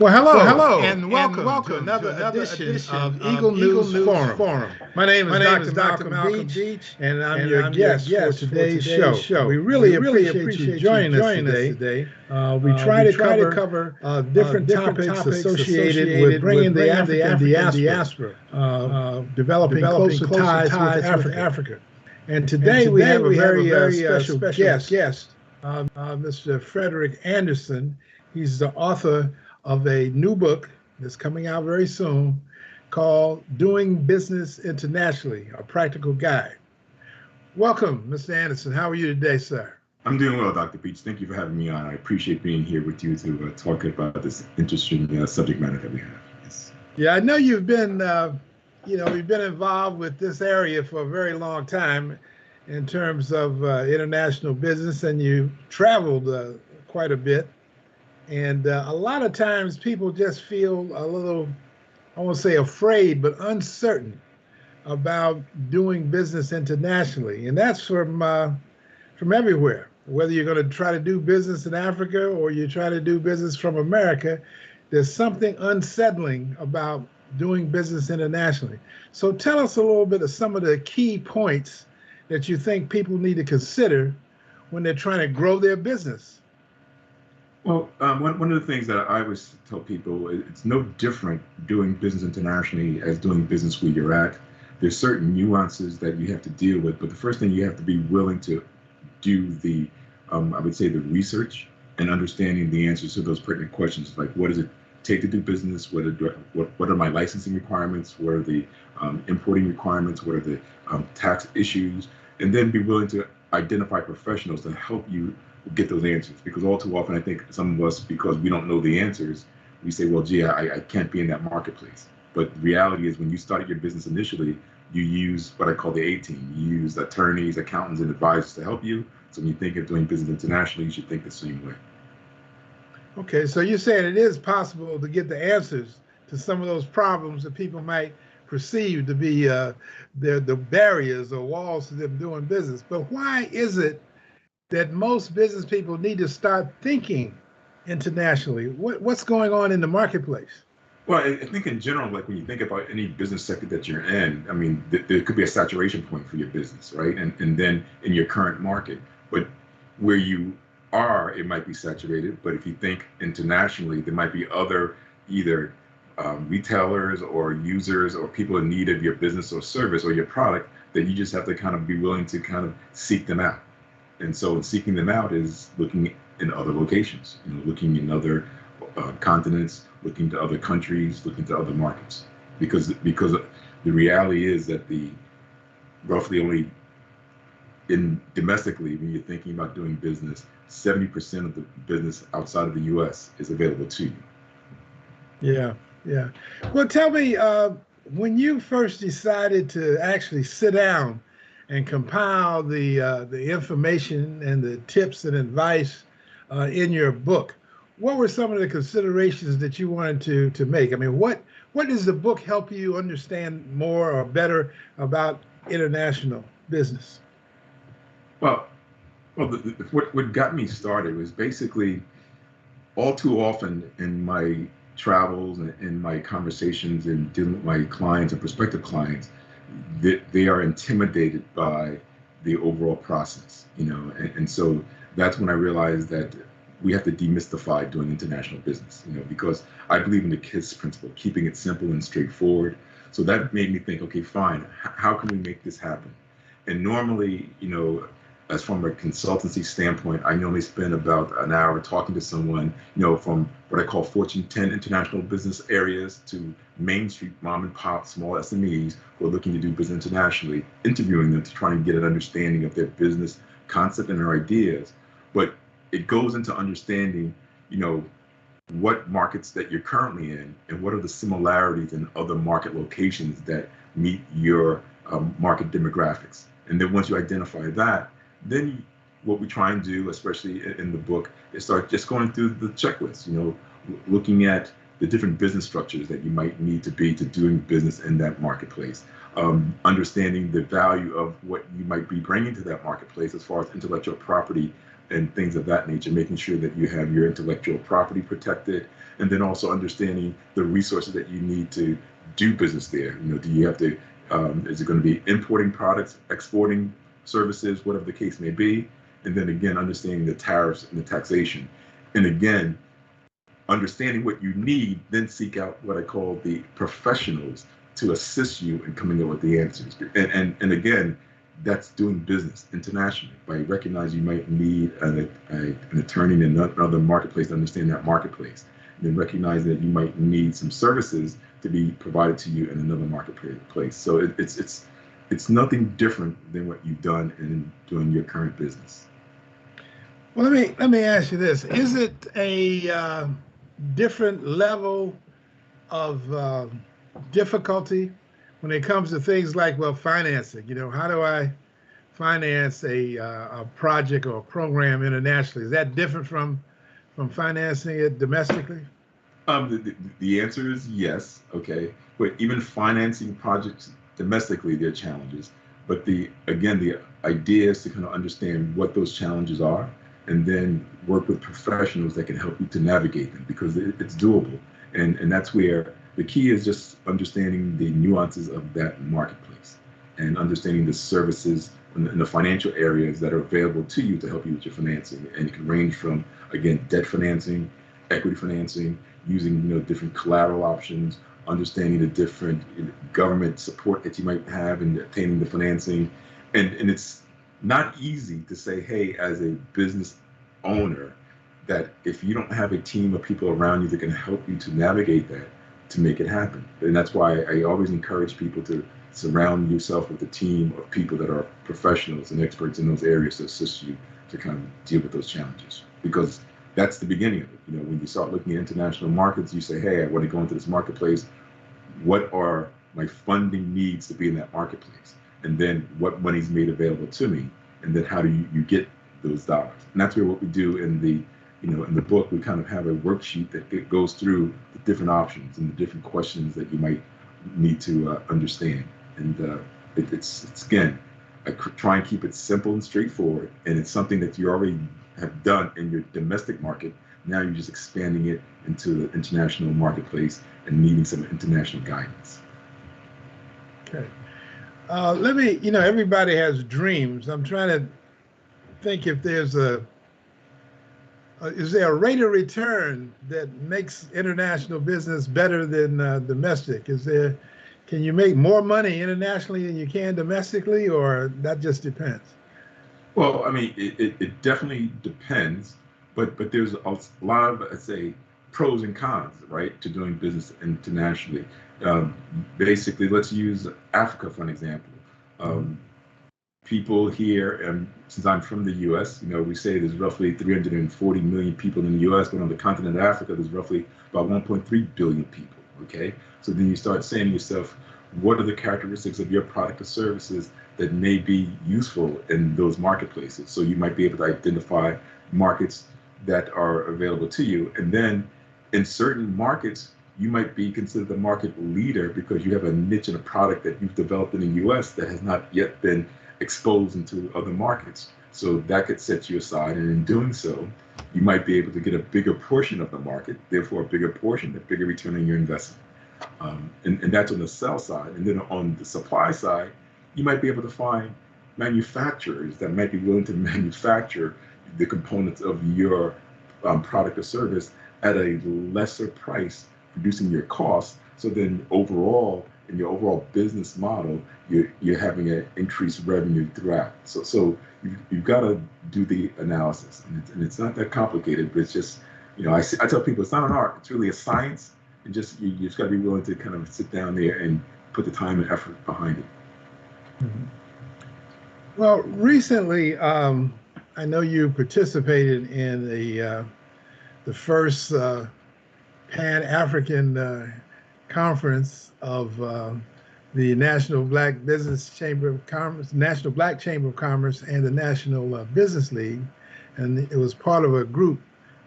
Well, hello, hello, and and welcome to welcome to another another edition edition of of Eagle Eagle News News Forum. Forum. My name is My name Dr. is Dr. Malcolm Malcolm Beach, Beach, and I'm and your I'm your guest for guest for today's today's show. We show. We really really appreciate you appreciate you joining us joining us today. today. We try We to try to cover cover different different topics topics associated with associated with bringing the bringing the African African diaspora, diaspora, developing developing closer closer ties with ties with Africa. Africa. And And today we today have a we have a very very special special guest, guest. Mr. Frederick Anderson. He's the author of a new book that's coming out very soon called Doing Business Internationally, a Practical Guide. Welcome, Mr. Anderson. How are you today, sir? I'm doing well, Dr. Beach. Thank you for having me on. I appreciate being here with you to talk about this interesting subject matter that we have. Yes. Yeah, I know you've been, you've been involved with this area for a very long time in terms of international business, and you traveled quite a bit. And a lot of times people just feel a little, I won't say afraid, but uncertain about doing business internationally. And that's from everywhere. Whether you're going to try to do business in Africa or you try to do business from America, there's something unsettling about doing business internationally. So tell us a little bit of some of the key points that you think people need to consider when they're trying to grow their business. Well, one of the things that I always tell people, it's no different doing business internationally as doing business where you're at. There's certain nuances that you have to deal with, but the first thing you have to be willing to do I would say the research and understanding the answers to those pertinent questions, like what does it take to do business? What are my licensing requirements? What are the importing requirements? What are the tax issues? And then be willing to identify professionals to help you get those answers. Because all too often, I think some of us, because we don't know the answers, we say, well, gee, I can't be in that marketplace. But the reality is when you started your business initially, you use what I call the A-team. You use attorneys, accountants, and advisors to help you. So when you think of doing business internationally, you should think the same way. Okay, so you're saying it is possible to get the answers to some of those problems that people might perceive to be the barriers or walls to them doing business. But why is it that most business people need to start thinking internationally? What's going on in the marketplace? Well, I think in general, like when you think about any business sector that you're in, I mean, there could be a saturation point for your business, right? And then in your current market, but where you are, it might be saturated. But if you think internationally, there might be other either retailers or users or people in need of your business or service or your product that you just have to kind of be willing to kind of seek them out. And so in seeking them out is looking in other locations, looking in other continents, looking to other countries, looking to other markets, because the reality is that the roughly only in domestically, when you're thinking about doing business, 70% of the business outside of the U.S. is available to you. Yeah, yeah. Well, tell me, when you first decided to actually sit down and compile the information and the tips and advice in your book, what were some of the considerations that you wanted to make? I mean, what does the book help you understand more or better about international business? Well, what got me started was basically all too often in my travels and in my conversations and dealing with my clients and prospective clients, they are intimidated by the overall process, and so that's when I realized that we have to demystify doing international business, because I believe in the KISS principle, keeping it simple and straightforward. So that made me think, okay, fine, how can we make this happen? And normally, as from a consultancy standpoint, I normally spend about an hour talking to someone, from what I call Fortune 10 international business areas to Main Street mom and pop small SMEs who are looking to do business internationally, interviewing them to try and get an understanding of their business concept and their ideas. But it goes into understanding, what markets that you're currently in and what are the similarities in other market locations that meet your market demographics. And then once you identify that, then what we try and do, especially in the book, is start just going through the checklist, looking at the different business structures that you might need to be to doing business in that marketplace, understanding the value of what you might be bringing to that marketplace as far as intellectual property and things of that nature, making sure that you have your intellectual property protected, and then also understanding the resources that you need to do business there. Do you have to, is it going to be importing products, exporting services, whatever the case may be, and then again, understanding the tariffs and the taxation. And again, understanding what you need, then seek out what I call the professionals to assist you in coming up with the answers. And again, that's doing business internationally by recognizing you might need an attorney in another marketplace to understand that marketplace. And then recognizing that you might need some services to be provided to you in another marketplace. So it's nothing different than what you've done in doing your current business. Well, let me ask you this: is it a different level of difficulty when it comes to things like, well, financing? How do I finance a project or a program internationally? Is that different from financing it domestically? The answer is yes. Okay, but even financing projects domestically, there are challenges. But the idea is to kind of understand what those challenges are, and then work with professionals that can help you to navigate them, because it's doable. And that's where the key is, just understanding the nuances of that marketplace and understanding the services in the financial areas that are available to you to help you with your financing. And it can range from, again, debt financing, equity financing, using different collateral options, understanding the different government support that you might have in obtaining the financing. And it's not easy to say, hey, as a business owner, that if you don't have a team of people around you that can help you to navigate that, to make it happen. And that's why I always encourage people to surround yourself with a team of people that are professionals and experts in those areas to assist you to kind of deal with those challenges. Because that's the beginning of it. When you start looking at international markets, you say, hey, I want to go into this marketplace. What are my funding needs to be in that marketplace? And then what money's made available to me? And then how do you get those dollars? And that's where what we do in the in the book, we kind of have a worksheet that goes through the different options and the different questions that you might need to understand. And it's again, I try and keep it simple and straightforward. And it's something that you already have done in your domestic market. Now you're just expanding it into the international marketplace and needing some international guidance. Okay. Let me, everybody has dreams. I'm trying to think if there's is there a rate of return that makes international business better than domestic? Can you make more money internationally than you can domestically, or that just depends? Well, I mean, it definitely depends, but there's a lot of, I'd say, pros and cons, right, to doing business internationally. Basically, let's use Africa for an example. People here, and since I'm from the U.S., we say there's roughly 340 million people in the U.S., but on the continent of Africa, there's roughly about 1.3 billion people. Okay, so then you start saying to yourself, what are the characteristics of your product or services that may be useful in those marketplaces? So you might be able to identify markets that are available to you, and then in certain markets, you might be considered the market leader because you have a niche and a product that you've developed in the U.S. that has not yet been exposed into other markets. So that could set you aside, and in doing so, you might be able to get a bigger portion of the market, therefore a bigger portion, a bigger return on your investment. And that's on the sell side. And then on the supply side, you might be able to find manufacturers that might be willing to manufacture the components of your product or service at a lesser price, reducing your costs. So then overall, in your overall business model, you're having an increased revenue throughout. So you've got to do the analysis, and it's not that complicated, but it's just, I tell people it's not an art, it's really a science, and just you just got to be willing to kind of sit down there and put the time and effort behind it. Mm-hmm. Well, recently, I know you participated in the first Pan-African conference of the National Black Chamber of Commerce, National Black Chamber of Commerce, and the National Business League, and it was part of a group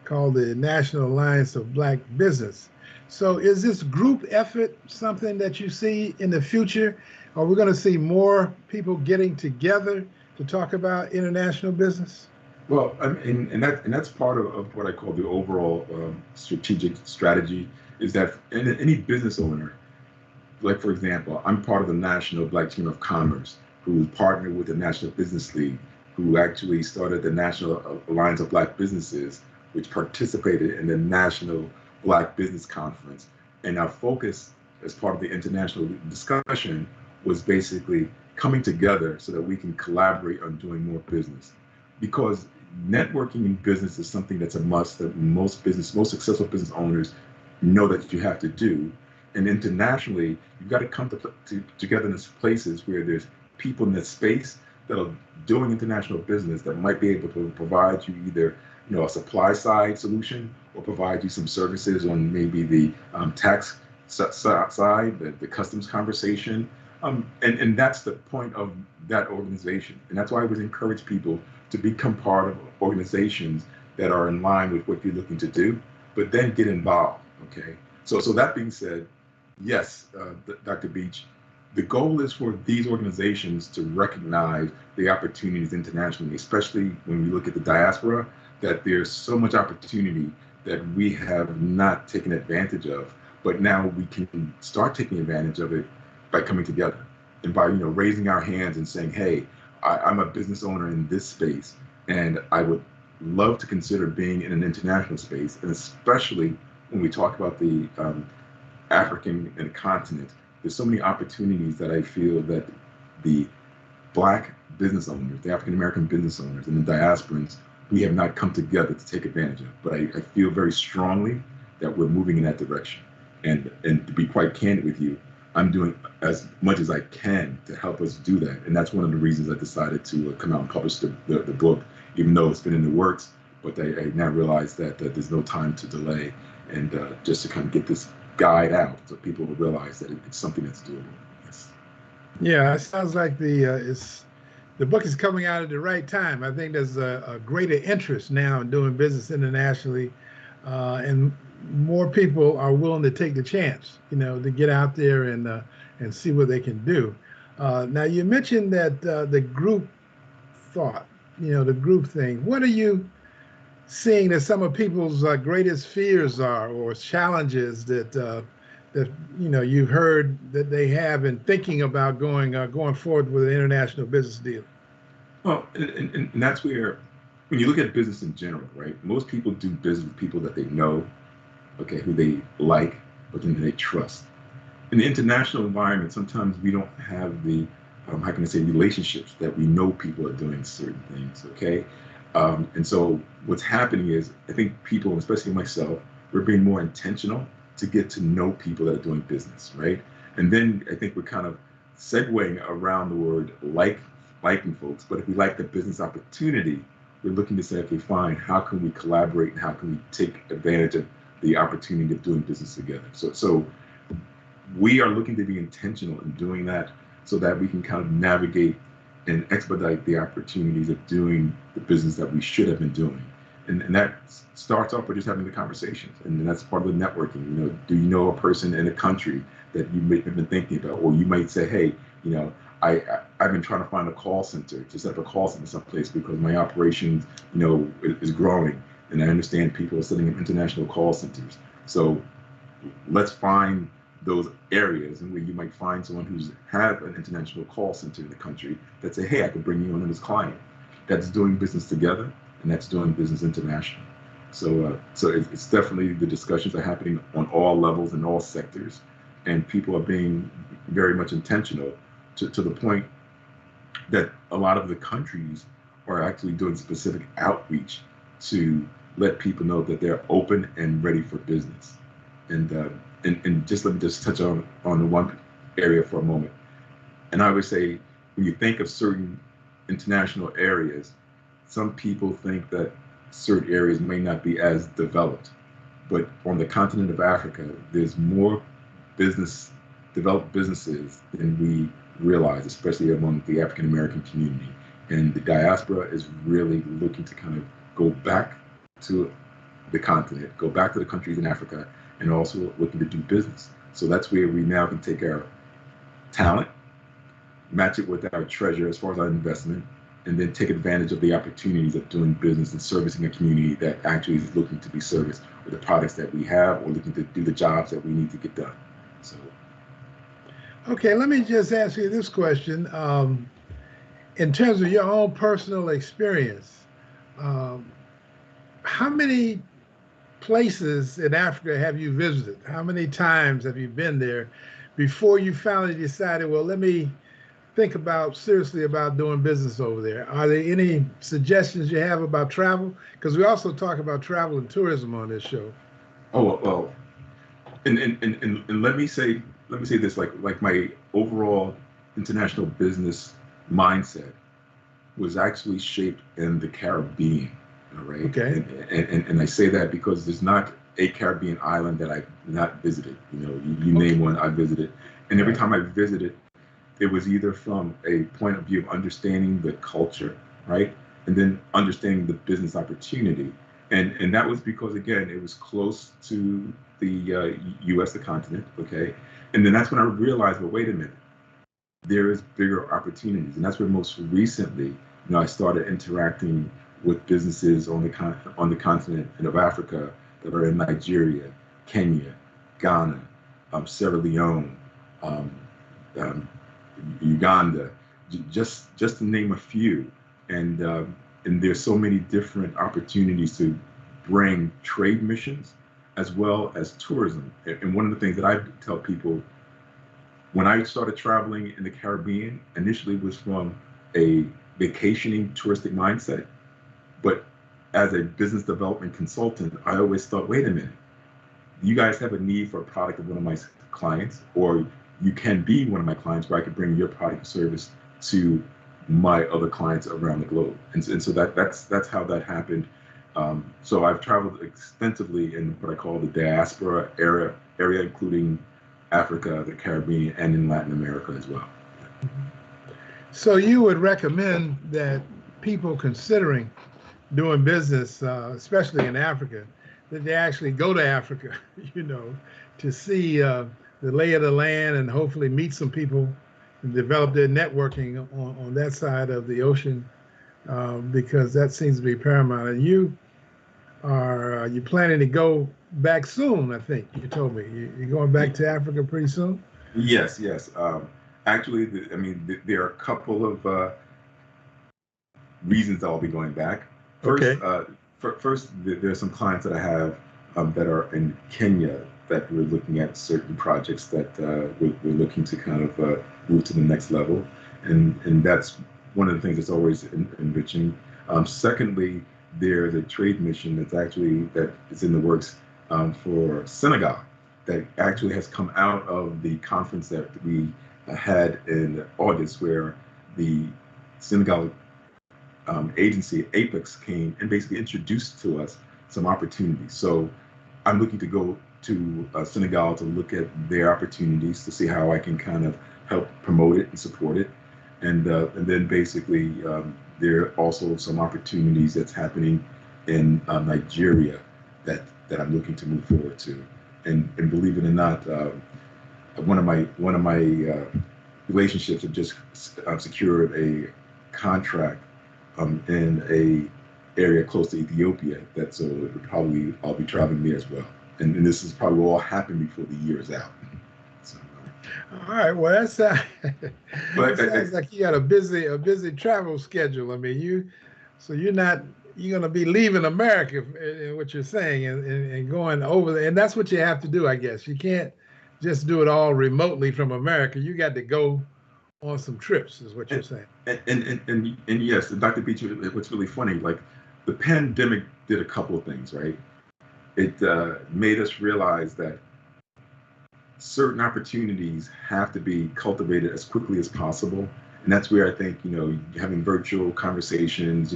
called the National Alliance of Black Business. So, is this group effort something that you see in the future? Are we going to see more people getting together to talk about international business? Well, I mean, and that's part of what I call the overall strategic strategy is that any business owner, like for example, I'm part of the National Black Chamber of Commerce, who partnered with the National Business League, who actually started the National Alliance of Black Businesses, which participated in the National Black Business Conference. And our focus as part of the international discussion was basically coming together so that we can collaborate on doing more business. Because networking in business is something that's a must that most successful business owners know that you have to do. And internationally, you've got to come together in places where there's people in that space that are doing international business that might be able to provide you either, a supply side solution or provide you some services on maybe the tax side, the customs conversation. And that's the point of that organization. And that's why I would encourage people to become part of organizations that are in line with what you're looking to do, but then get involved, okay? So that being said, yes, Dr. Beach, the goal is for these organizations to recognize the opportunities internationally, especially when we look at the diaspora, that there's so much opportunity that we have not taken advantage of, but now we can start taking advantage of it by coming together and by raising our hands and saying, hey, I'm a business owner in this space, and I would love to consider being in an international space, and especially when we talk about the African and continent, there's so many opportunities that I feel that the Black business owners, the African American business owners, and the diasporans, we have not come together to take advantage of. But I feel very strongly that we're moving in that direction. And to be quite candid with you, I'm doing as much as I can to help us do that. And that's one of the reasons I decided to come out and publish the book, even though it's been in the works. But I now realize that there's no time to delay, and just to kind of get this guide out so people will realize that it's something that's doable. Yes. Yeah, it sounds like the book is coming out at the right time. I think there's a greater interest now in doing business internationally, and more people are willing to take the chance, to get out there and see what they can do. Now, you mentioned that the group thought, the group thing. What are you seeing that some of people's greatest fears are, or challenges that you've heard that they have in thinking about going forward with an international business deal? Well, and that's where, when you look at business in general, right? Most people do business with people that they know, okay, who they like, but then they trust. In the international environment, sometimes we don't have the, how can I say, relationships that we know people are doing certain things, okay? And so what's happening is, I think people, especially myself, we're being more intentional to get to know people that are doing business, right? And then I think we're kind of segueing around the word liking folks, but if we like the business opportunity, we're looking to say, okay, fine, how can we collaborate and how can we take advantage of the opportunity of doing business together? So we are looking to be intentional in doing that so that we can kind of navigate and expedite the opportunities of doing the business that we should have been doing. And that starts off with just having the conversations. And that's part of the networking. Do you know a person in a country that you may have been thinking about? Or you might say, hey, I've been trying to find a call center, to set up a call center someplace because my operations, is growing. And I understand people are setting up international call centers. So let's find those areas and where you might find someone who's have an international call center in the country that say, hey, I could bring you on as a client. That's doing business together, and that's doing business international. So it's definitely, the discussions are happening on all levels and all sectors, and people are being very much intentional to the point that a lot of the countries are actually doing specific outreach to let people know that they're open and ready for business. And just let me just touch on the one area for a moment. And I would say, when you think of certain international areas, some people think that certain areas may not be as developed. But on the continent of Africa, there's more developed businesses than we realize, especially among the African American community. And the diaspora is really looking to kind of go back to the continent, go back to the countries in Africa, and also looking to do business. So that's where we now can take our talent, match it with our treasure as far as our investment, and then take advantage of the opportunities of doing business and servicing a community that actually is looking to be serviced with the products that we have or looking to do the jobs that we need to get done. So, Okay, let me just ask you this question. In terms of your own personal experience, um, how many places in Africa have you visited? How many times have you been there before you finally decided, well, let me think about seriously about doing business over there? Are there any suggestions you have about travel? Because we also talk about travel and tourism on this show. oh well, and let me say this, like my overall international business mindset was actually shaped in the Caribbean. All right. Okay. And I say that because there's not a Caribbean island that I've not visited. You know, you name one, I visited. And every time I visited, it was either from a point of view of understanding the culture, right? And then understanding the business opportunity. And that was because, again, it was close to the US, the continent, okay? And then that's when I realized, well, wait a minute, there is bigger opportunities. And that's where most recently, I started interacting with businesses on the continent of Africa that are in Nigeria, Kenya, Ghana, Sierra Leone, um, um, Uganda, just to name a few. And there's so many different opportunities to bring trade missions as well as tourism. And one of the things that I tell people when I started traveling in the Caribbean, initially was from a vacationing touristic mindset. But as a business development consultant, I always thought, wait a minute, you guys have a need for a product of one of my clients, or you can be one of my clients where I could bring your product or service to my other clients around the globe. And so that's how that happened. So I've traveled extensively in what I call the diaspora area, including Africa, the Caribbean, and in Latin America as well. So you would recommend that people considering doing business, especially in Africa, that they actually go to Africa, to see the lay of the land and hopefully meet some people and develop their networking on that side of the ocean, because that seems to be paramount. And you planning to go back soon? I think you told me you're going back to Africa pretty soon. Yes. Actually, there are a couple of reasons I'll be going back. First, Okay. First, there are some clients that I have that are in Kenya that we're looking at certain projects that we're looking to kind of move to the next level, and that's one of the things that's always enriching. Secondly, there's a trade mission that is in the works for Senegal that actually has come out of the conference that we had in August, where the Senegal agency Apex came and basically introduced to us some opportunities. So I'm looking to go to Senegal to look at their opportunities to see how I can kind of help promote it and support it. And then basically there are also some opportunities that's happening in Nigeria that I'm looking to move forward to. And believe it or not, one of my relationships have just secured a contract in a area close to Ethiopia. So I'll be traveling there as well. And this is probably all happen before the year is out. So, all right. Well, that sounds like you got a busy travel schedule. I mean, you're going to be leaving America, in what you're saying, and going over there. And that's what you have to do, I guess. You can't just do it all remotely from America. You got to go on some trips, is what you're saying. And yes, Dr. Beach, what's really funny, like the pandemic did a couple of things, right? It made us realize that certain opportunities have to be cultivated as quickly as possible. And that's where I think, having virtual conversations,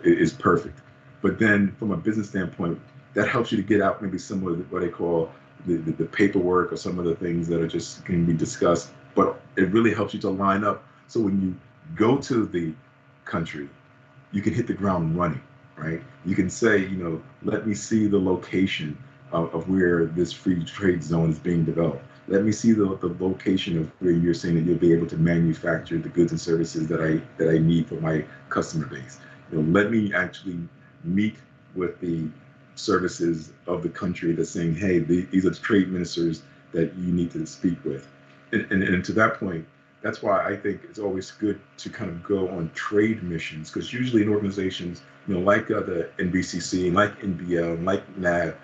is perfect. But then from a business standpoint, that helps you to get out maybe some of what they call the paperwork or some of the things that are just can be discussed. But it really helps you to line up. So when you go to the country, you can hit the ground running, right? You can say, let me see the location of where this free trade zone is being developed. Let me see the location of where you're saying that you'll be able to manufacture the goods and services that I need for my customer base. Let me actually meet with the services of the country that's saying, hey, these are the trade ministers that you need to speak with. And to that point, that's why I think it's always good to kind of go on trade missions, because usually in organizations, like the NBCC, like NBL, like NAB,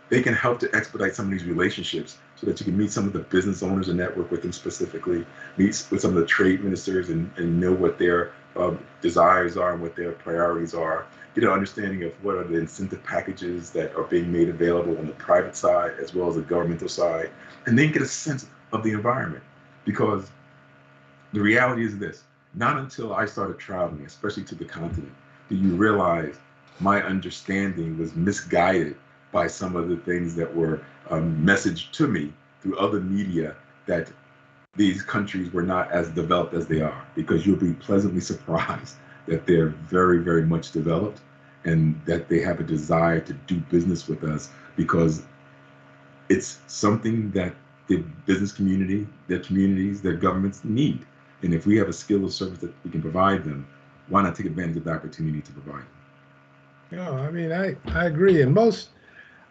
they can help to expedite some of these relationships so that you can meet some of the business owners and network with them specifically, meet with some of the trade ministers and know what their desires are and what their priorities are, get an understanding of what are the incentive packages that are being made available on the private side as well as the governmental side, and then get a sense of the environment. Because the reality is this: not until I started traveling, especially to the continent, do you realize my understanding was misguided by some of the things that were messaged to me through other media, that these countries were not as developed as they are. Because you'll be pleasantly surprised that they're very, very much developed, and that they have a desire to do business with us, because it's something that the business community, their communities, their governments need. And if we have a skill or service that we can provide them, why not take advantage of the opportunity to provide them? No, I mean, I agree. And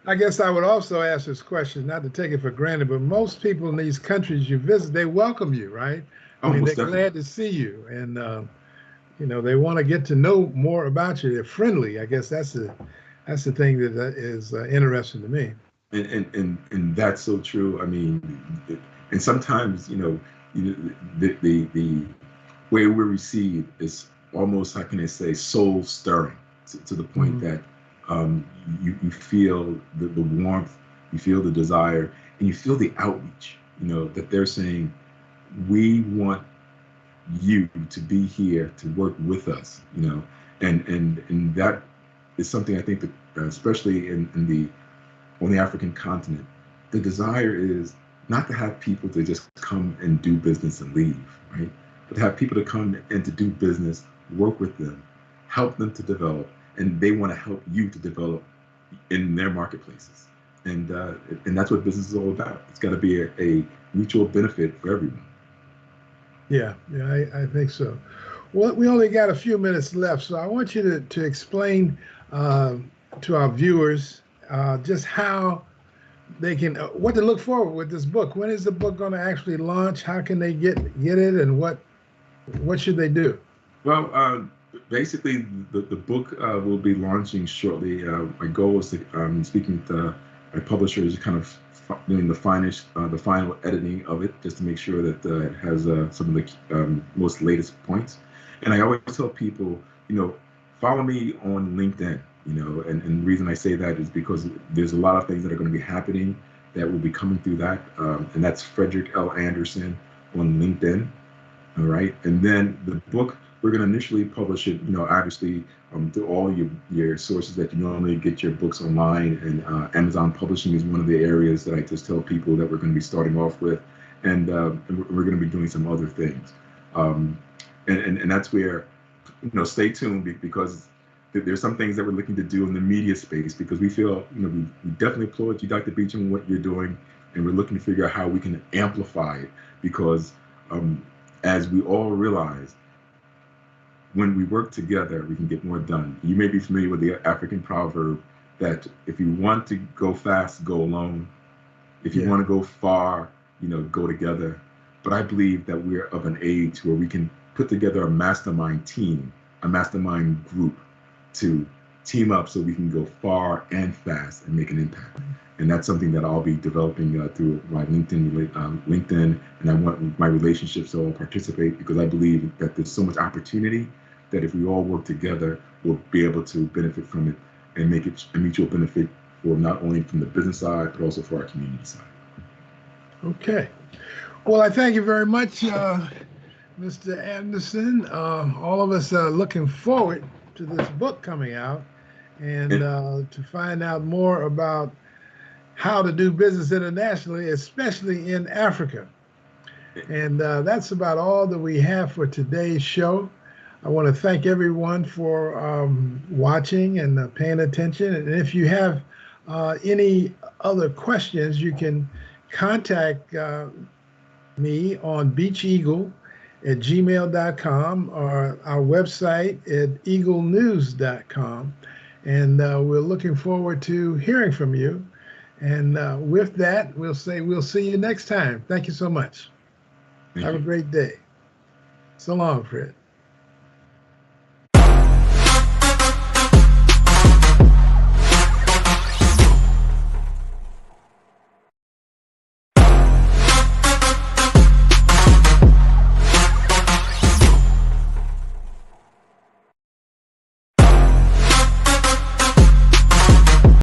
I guess I would also ask this question, not to take it for granted, but most people in these countries you visit, they welcome you, right? I mean, they're glad to see you, and they want to get to know more about you. They're friendly. I guess that's the thing that is interesting to me. And that's so true. I mean, and sometimes the way we're received is almost, how can I say, soul stirring, to the point that you feel the warmth, you feel the desire, and you feel the outreach. That they're saying, we want you to be here to work with us. And that is something I think that, especially on the African continent, the desire is not to have people to just come and do business and leave, right? But to have people to come and to do business, work with them, help them to develop, and they want to help you to develop in their marketplaces. And that's what business is all about. It's got to be a mutual benefit for everyone. Yeah, I think so. Well, we only got a few minutes left, so I want you to explain to our viewers just how they can, what to look forward with this book. When is the book going to actually launch? How can they get it, and what should they do? Well, basically, the book will be launching shortly. My goal is to, speaking to my publisher, is kind of doing the final editing of it, just to make sure that it has some of the most latest points. And I always tell people, follow me on LinkedIn. And the reason I say that is because there's a lot of things that are going to be happening that will be coming through that, and that's Frederick L. Anderson on LinkedIn. All right, and then the book, we're going to initially publish it, obviously, through all your sources that you normally get your books online, and Amazon Publishing is one of the areas that I just tell people that we're going to be starting off with, and we're going to be doing some other things, and that's where, stay tuned, because there's some things that we're looking to do in the media space, because we feel, we definitely applaud you, Dr. Beecham, what you're doing, and we're looking to figure out how we can amplify it, because as we all realize, when we work together, we can get more done. You may be familiar with the African proverb that if you want to go fast, go alone. If you want to go far, go together. But I believe that we're of an age where we can put together a mastermind team, a mastermind group, to team up so we can go far and fast and make an impact. And that's something that I'll be developing through my LinkedIn, and I want my relationships to all participate, because I believe that there's so much opportunity that if we all work together, we'll be able to benefit from it and make it a mutual benefit for not only from the business side, but also for our community side. Okay. Well, I thank you very much, Mr. Anderson. All of us are looking forward to this book coming out, and to find out more about how to do business internationally, especially in Africa. And that's about all that we have for today's show. I want to thank everyone for watching and paying attention. And if you have any other questions, you can contact me on beacheagle@gmail.com or our website at eaglenews.com. And we're looking forward to hearing from you. And with that, we'll say we'll see you next time. Thank you so much. Thank Have you. a great day. So long, Fred.